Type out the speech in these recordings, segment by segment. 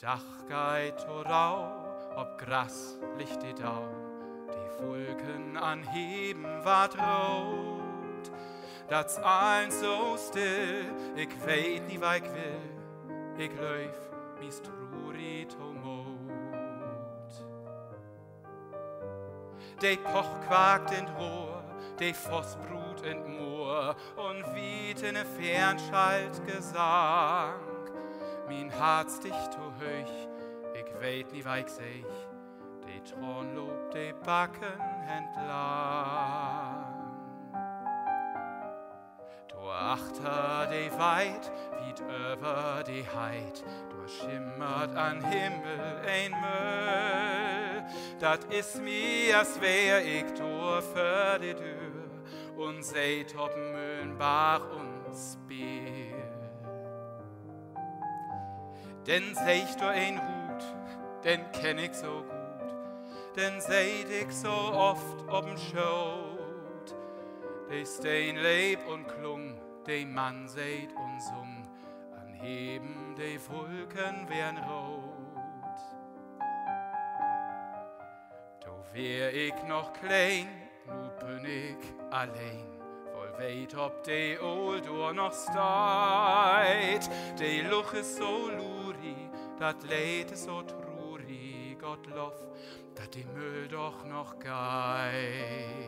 Dach geht rau, ob Gras licht die Dau, die Wolken anheben ward rot. Das eins so still, ich weet nie, was ich will, ich läuf mis trurit Mut. De Poch quakt in Rohr, de Voss brut in Moor und wiet in ne Fernschalt Gesang. Mein Herz dicht to höch, ich weet nie, was ich seh, de Tron lobt de Backen entlang. Do achter de weit, wiet über de Heid, do schimmert an Himmel ein Müll. Dat is mir, als wär ich do für de Tür und seht ob Mühlenbach und Spiel. Denn seh ich do ein Hut, den kenn ich so gut, den seht ich so oft ob'n Schot. De Stein lebt und klung, de Mann seht und sung, anheben de Wolken wären rot. Do wär ich noch klein, nu bin ich allein, wohl weet ob de Oldor noch steit. De Luch is so luri, dat Leid is so truri, Gott lof, dat de Müll doch noch geit.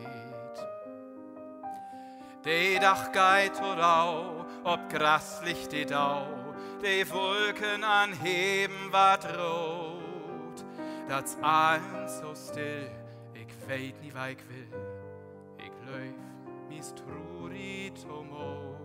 De Dach geit rau, ob Gras licht die Dau, de Wolken anheben ward rot. Das eins so still, ich weet nie, was ich will, ich läuf mis trurit Mut.